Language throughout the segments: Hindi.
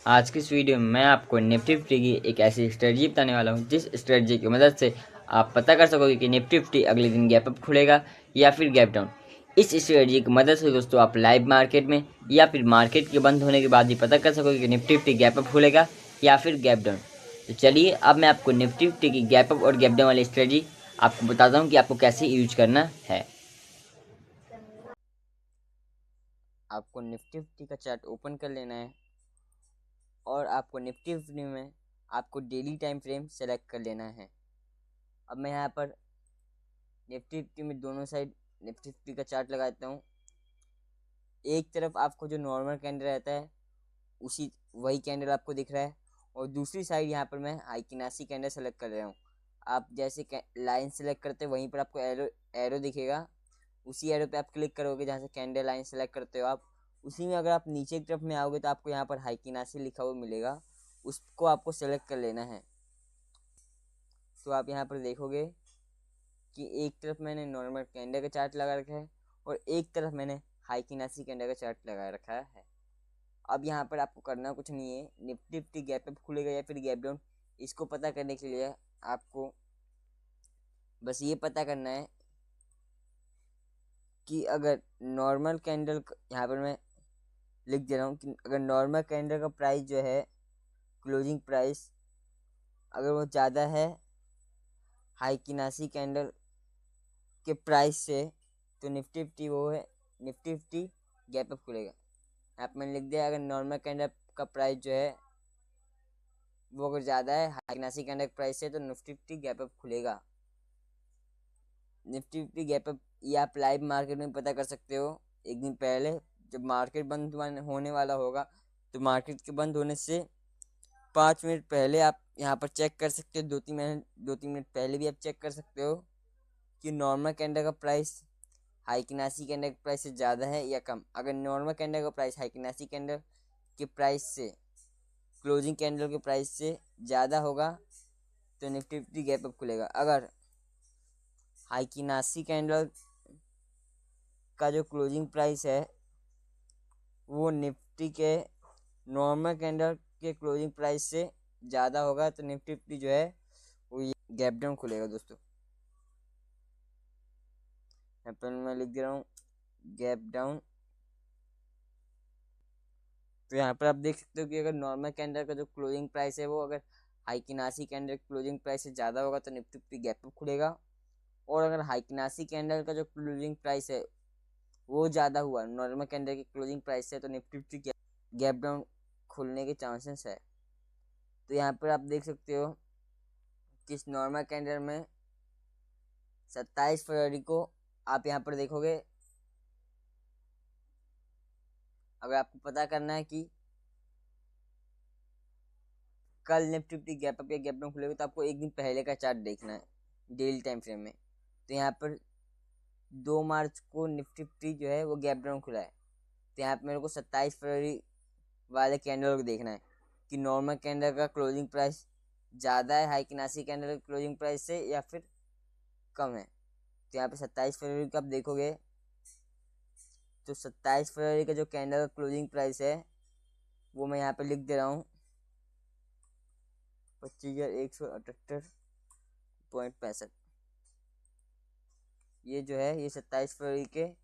आज की इस वीडियो में मैं आपको निफ्टी फिफ्टी की एक ऐसी स्ट्रेटजी बताने वाला हूँ जिस स्ट्रेटजी की मदद से आप पता कर सकोगे कि निफ्टी फिफ्टी अगले दिन गैप अप खुलेगा या फिर गैप डाउन। इस स्ट्रेटजी की मदद से दोस्तों आप लाइव मार्केट में या फिर मार्केट के बंद होने के बाद ही पता कर सकोगे कि निफ्टी फिफ्टी गैप अप खुलेगा या फिर गैप डाउन। तो चलिए अब मैं आपको निफ्टी फिफ्टी की गैप अप और गैप डाउन वाली स्ट्रेटजी आपको बताता हूँ कि आपको कैसे यूज करना है। आपको निफ्टी फिफ्टी का चार्ट ओपन कर लेना है और आपको निफ्टी फिफ्टी में आपको डेली टाइम फ्रेम सेलेक्ट कर लेना है। अब मैं यहाँ पर निफ्टी फिफ्टी में दोनों साइड निफ्टी फिफ्टी का चार्ट लगाता हूँ। एक तरफ आपको जो नॉर्मल कैंडल रहता है उसी वही कैंडल आपको दिख रहा है और दूसरी साइड यहाँ पर मैं हाइकिनासी कैंडल सेलेक्ट कर रहा हूँ। आप जैसे लाइन सेलेक्ट करते हो वहीं पर आपको एरो एरो दिखेगा। उसी एरो पे आप क्लिक करोगे जहाँ से कैंडल लाइन सेलेक्ट करते हो आप। उसी में अगर आप नीचे की तरफ में आओगे तो आपको यहाँ पर हाइकिनासी लिखा हुआ मिलेगा, उसको आपको सेलेक्ट कर लेना है। तो आप यहाँ पर देखोगे कि एक तरफ मैंने नॉर्मल कैंडल का चार्ट लगा रखा है और एक तरफ मैंने हाइकिनासी कैंडल का चार्ट लगा रखा है। अब यहाँ पर आपको करना कुछ नहीं है, निफ्टी फिफ्टी गैप अप खुलेगा या फिर गैप डाउन इसको पता करने के लिए आपको बस ये पता करना है कि अगर नॉर्मल कैंडल, यहाँ पर मैं लिख दे रहा हूँ कि अगर नॉर्मल कैंडल का प्राइस जो है क्लोजिंग प्राइस अगर वो ज़्यादा है हाइकिनासी कैंडल के प्राइस से तो निफ्टी फिफ्टी वो है निफ्टी फिफ्टी गैप अप खुलेगा। यहाँ पर मैंने लिख दिया अगर नॉर्मल कैंडल का प्राइस जो है वो अगर ज़्यादा है हाइकिनासी कैंडल के प्राइस से तो निफ्टी फिफ्टी गैप अप खुलेगा। निफ्टी फिफ्टी गैप अप ये आप लाइव मार्केट में पता कर सकते हो एक दिन पहले, जब मार्केट बंद होने वाला होगा तो मार्केट के बंद होने से 5 मिनट पहले आप यहाँ पर चेक कर सकते हो। 2-3 मिनट पहले भी आप चेक कर सकते हो कि नॉर्मल कैंडल का प्राइस हाइकिनासी कैंडल के प्राइस से ज़्यादा है या कम। अगर नॉर्मल कैंडल का प्राइस हाइकिनासी कैंडल के प्राइस से क्लोजिंग कैंडल के प्राइस से ज़्यादा होगा तो निफ्टी फिफ्टी गैप अप खुलेगा। अगर हाइकिनासी कैंडल का जो क्लोजिंग प्राइस है वो निफ्टी के नॉर्मल कैंडल के क्लोजिंग प्राइस से ज़्यादा होगा तो निफ्टी फिफ्टी जो है वो गैप डाउन खुलेगा दोस्तों। यहाँ पर मैं लिख दे रहा हूँ गैप डाउन। तो यहाँ पर आप देख सकते हो कि अगर नॉर्मल कैंडल का जो क्लोजिंग प्राइस है वो अगर हाइकिनासी कैंडल क्लोजिंग प्राइस से ज़्यादा होगा तो निफ्टी फिफ्टी गैप अप खुलेगा। और अगर हाइकिनासी कैंडल का जो क्लोजिंग प्राइस है वो ज़्यादा हुआ नॉर्मल कैंडल की क्लोजिंग प्राइस से तो निफ्टी फिफ्टी गैप डाउन खुलने के चांसेस है। तो यहाँ पर आप देख सकते हो कि इस नॉर्मल कैंडल में 27 फरवरी को आप यहाँ पर देखोगे, अगर आपको पता करना है कि कल निफ्टी फिफ्टी गैप अप या गैप डाउन खुलेगा तो आपको एक दिन पहले का चार्ट देखना है डेली टाइम फ्रेम में। तो यहाँ पर 2 मार्च को निफ्टी फिफ्टी जो है वो गैप डाउन खुला है। तो यहाँ पर मेरे को 27 फरवरी वाले कैंडल को देखना है कि नॉर्मल कैंडल का क्लोजिंग प्राइस ज़्यादा है हाइकिनासी कैंडल के क्लोजिंग प्राइस से या फिर कम है। तो यहाँ पे 27 फरवरी को आप देखोगे तो 27 फरवरी का जो कैंडल का क्लोजिंग प्राइस है वो मैं यहाँ पे लिख दे रहा हूँ 25,178.65। ये जो है ये 27 फरवरी के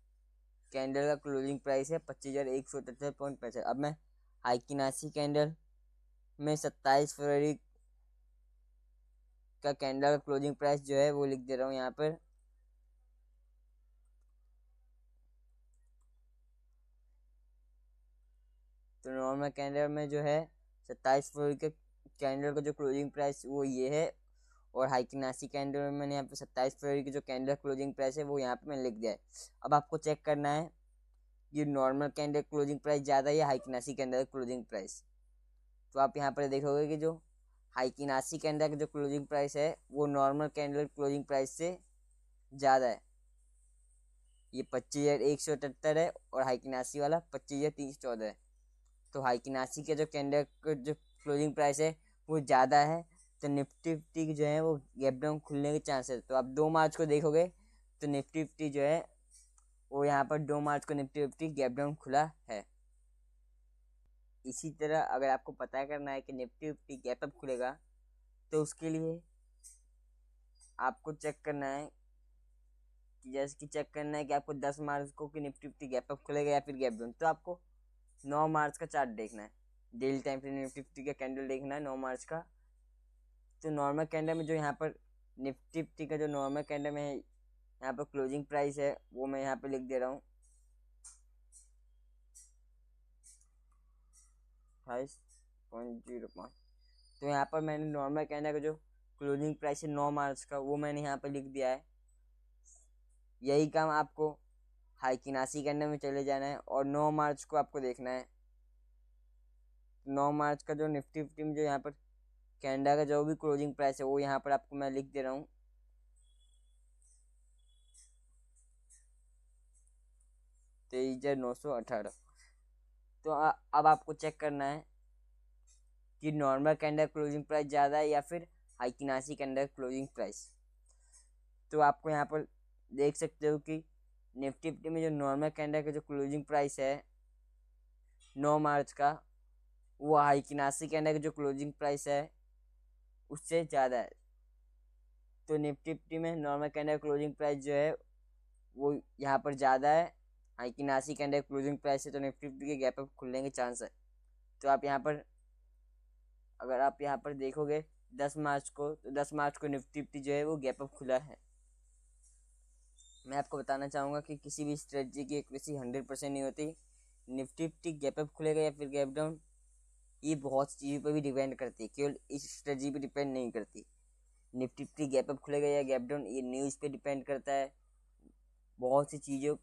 कैंडल का क्लोजिंग प्राइस है 25,178.65। अब मैं हाइकिनासी कैंडल में 27 फरवरी का कैंडल का क्लोजिंग प्राइस जो है वो लिख दे रहा हूँ यहाँ पर तो नॉर्मल कैंडल में जो है 27 फरवरी के कैंडल का जो क्लोजिंग प्राइस वो ये है और हाइकिनासी कैंडल में मैंने यहाँ पे 27 फरवरी की जो कैंडल क्लोजिंग प्राइस है वो यहाँ पे मैंने लिख दिया है। अब आपको चेक करना है कि नॉर्मल कैंडल क्लोजिंग प्राइस ज़्यादा है या हाइकिनासी कैंडल क्लोजिंग प्राइस। तो आप यहाँ पर देखोगे कि जो हाइकिनासी कैंडल का जो क्लोजिंग प्राइस है वो नॉर्मल कैंडल क्लोजिंग प्राइस से ज़्यादा है। ये 25,178 है और हाइकिनासी वाला 25,314 है। तो हाइकिनासी के जो कैंडल का जो क्लोजिंग प्राइस है वो ज़्यादा है तो निफ्टी फिफ्टी की जो है वो गैप डाउन खुलने के चांसेस। तो आप 2 मार्च को देखोगे तो निफ्टी फिफ्टी जो है वो यहाँ पर 2 मार्च को निफ्टी फिफ्टी गैप डाउन खुला है। इसी तरह अगर आपको पता करना है कि निफ्टी फिफ्टी गैप अप खुलेगा, तो उसके लिए आपको चेक करना है कि जैसे कि चेक करना है कि आपको 10 मार्च को कि निफ्टी फिफ्टी गैप अप खुलेगा या फिर गैप डाउन। तो आपको 9 मार्च का चार्ट देखना है, daily time frame Nifty fifty का कैंडल देखना है 9 मार्च का। तो नॉर्मल कैंडल में जो यहाँ पर निफ्टी फिफ्टी का जो नॉर्मल कैंडल में है, यहाँ पर क्लोजिंग प्राइस है वो मैं यहाँ पे लिख दे रहा हूँ 28.05। तो यहाँ पर मैंने नॉर्मल कैंडल का जो क्लोजिंग प्राइस है 9 मार्च का वो मैंने यहाँ पर लिख दिया है। यही काम आपको हाइकिनासी कैंडल में चले जाना है और 9 मार्च को आपको देखना है। 9 मार्च का जो निफ्टी फिफ्टी में जो यहाँ पर कैंडल का जो भी क्लोजिंग प्राइस है वो यहाँ पर आपको मैं लिख दे रहा हूँ 23,918। तो अब आपको चेक करना है कि नॉर्मल कैंडल क्लोजिंग प्राइस ज़्यादा है या फिर हाइकिनासी कैंडल क्लोजिंग प्राइस। तो आपको यहाँ पर देख सकते हो कि निफ्टी फिफ्टी में जो नॉर्मल कैंडल का जो क्लोजिंग प्राइस है 9 मार्च का, वो हाइकिनासी कैंडल का जो क्लोजिंग प्राइस है उससे ज़्यादा है। तो निफ्टी फिफ्टी में नॉर्मल कैंडल क्लोजिंग प्राइस जो है वो यहाँ पर ज़्यादा है, हाइकिनासी कैंडल क्लोजिंग प्राइस है, तो निफ्टी फिफ्टी के गैप अप खुलने के चांस है। तो आप यहाँ पर अगर आप यहाँ पर देखोगे 10 मार्च को, तो 10 मार्च को निफ्टी फिफ्टी जो है वो गैप अप खुला है। मैं आपको बताना चाहूँगा कि किसी भी स्ट्रेटजी की एक्यूरेसी 100% नहीं होती। निफ्टी फिफ्टी गैप अप खुलेगा या फिर गैप डाउन, ये बहुत चीज़ों पर भी डिपेंड करती है, केवल इस स्ट्रेटजी पे डिपेंड नहीं करती। निफ्टी फिफ्टी गैप अप खुलेगा या गैप डाउन ये न्यूज़ पे डिपेंड करता है। बहुत सी चीज़ों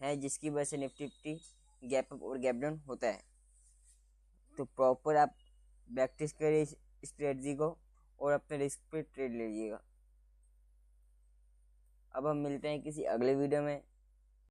हैं जिसकी वजह से निफ्टी फिफ्टी गैप अप और गैप डाउन होता है। तो प्रॉपर आप प्रैक्टिस करिए इस स्ट्रेटजी को और अपने रिस्क पे ट्रेड लीजिएगा। अब हम मिलते हैं किसी अगले वीडियो में।